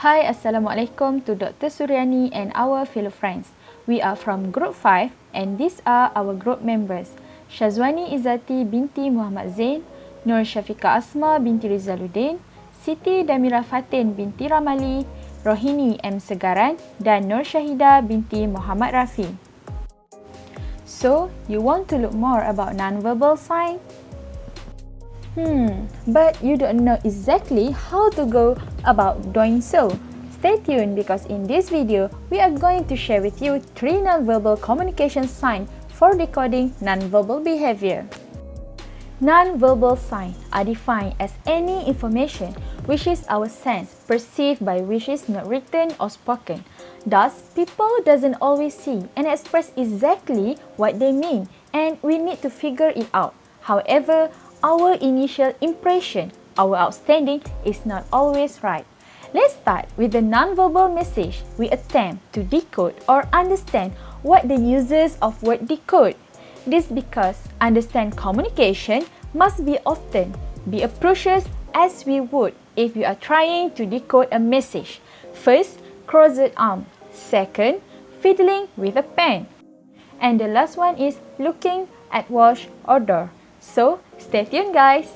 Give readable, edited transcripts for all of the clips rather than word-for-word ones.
Hi, Assalamualaikum to Dr. Suryani and our fellow friends. We are from Group 5 and these are our group members. Syazwani Izzati binti Muhammad Zain, Nur Syafiqah Asma binti Rizaluddin, Siti Damira Fatin binti Ramali, Rohini M. Segaran dan Nur Syahida binti Muhammad Rafi. So, you want to look more about nonverbal sign? But you don't know exactly how to go about doing so. Stay tuned because in this video, we are going to share with you 3 nonverbal communication signs for decoding nonverbal behavior. Nonverbal signs are defined as any information which is our sense perceived by which is not written or spoken. Thus, people doesn't always see and express exactly what they mean and we need to figure it out. However, our initial impression, our outstanding, is not always right. Let's start with the nonverbal message we attempt to decode or understand what the users of word decode. This because understand communication must be often be approached as we would if we are trying to decode a message. First, crossed arm. Second, fiddling with a pen. And the last one is looking at watch or door. So, stay tuned guys!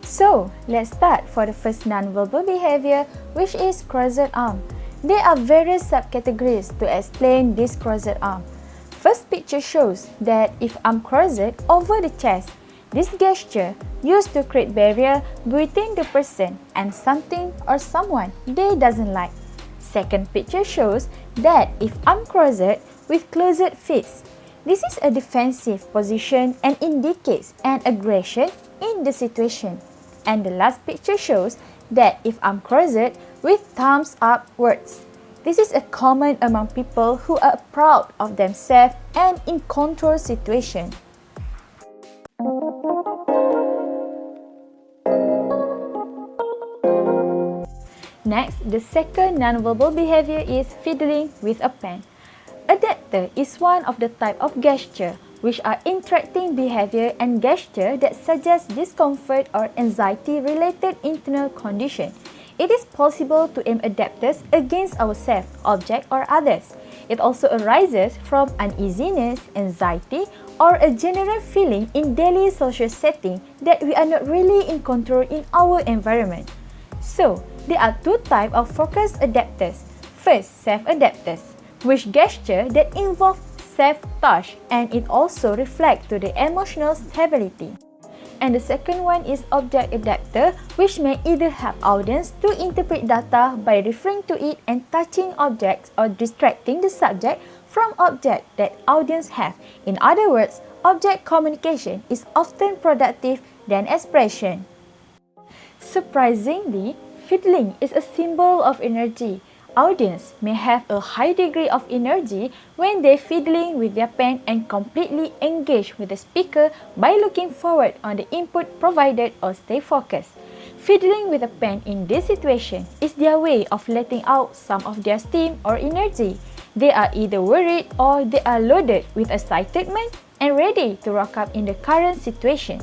So, let's start for the first nonverbal behavior, which is crossed arm. There are various subcategories to explain this crossed arm. First picture shows that if arm crossed over the chest, this gesture used to create barrier between the person and something or someone they doesn't like. Second picture shows that if arm crossed with closed fists, this is a defensive position and indicates an aggression in the situation. And the last picture shows that if arm crossed with thumbs upwards, this is a common among people who are proud of themselves and in control situation. Next, the second nonverbal behavior is fiddling with a pen. Adapter is one of the type of gesture which are interacting behavior and gesture that suggest discomfort or anxiety-related internal condition. It is possible to aim adapters against ourselves, object or others. It also arises from uneasiness, anxiety, or a general feeling in daily social setting that we are not really in control in our environment. So, there are 2 types of focus adapters. First, self-adapters, which gesture that involve self-touch and it also reflects to the emotional stability. And the second one is object adapter, which may either help audience to interpret data by referring to it and touching objects or distracting the subject from object that audience have. In other words, object communication is often productive than expression. Surprisingly, fiddling is a symbol of energy. Audience may have a high degree of energy when they fiddling with their pen and completely engage with the speaker by looking forward on the input provided or stay focused. Fiddling with a pen in this situation is their way of letting out some of their steam or energy. They are either worried or they are loaded with excitement and ready to rock up in the current situation.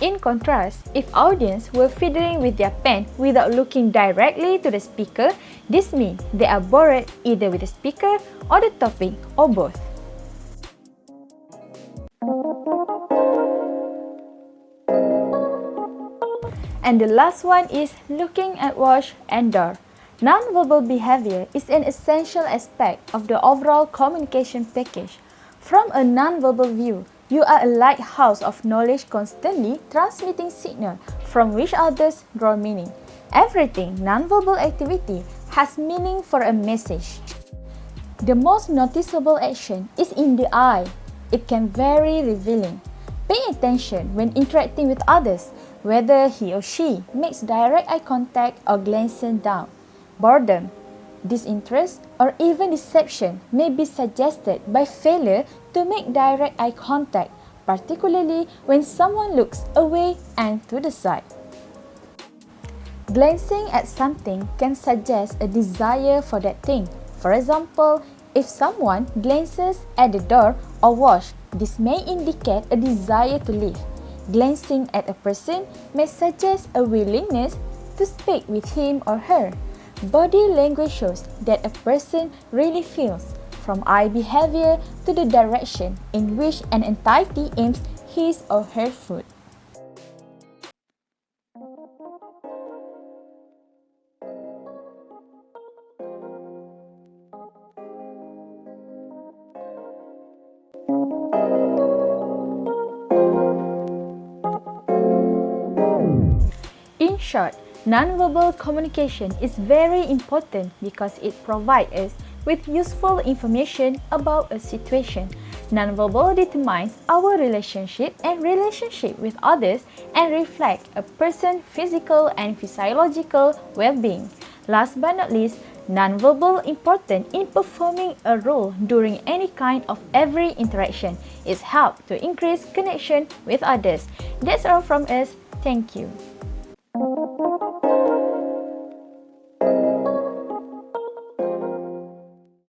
In contrast, if audience were fiddling with their pen without looking directly to the speaker, this means they are bored either with the speaker or the topic or both. And the last one is looking at watch and door. Nonverbal behavior is an essential aspect of the overall communication package. From a nonverbal view, you are a lighthouse of knowledge constantly transmitting signal from which others draw meaning. Everything nonverbal activity has meaning for a message. The most noticeable action is in the eye. It can very revealing. Pay attention when interacting with others, whether he or she makes direct eye contact or glances down. Boredom, disinterest, or even deception may be suggested by failure to make direct eye contact, particularly when someone looks away and to the side. Glancing at something can suggest a desire for that thing. For example, if someone glances at the door or watch, this may indicate a desire to leave. Glancing at a person may suggest a willingness to speak with him or her. Body language shows that a person really feels, from eye behavior to the direction in which an entity aims his or her foot. In short, nonverbal communication is very important because it provides us with useful information about a situation. Nonverbal determines our relationship with others and reflect a person's physical and physiological well-being. Last but not least, nonverbal important in performing a role during any kind of every interaction. It helps to increase connection with others. That's all from us. Thank you.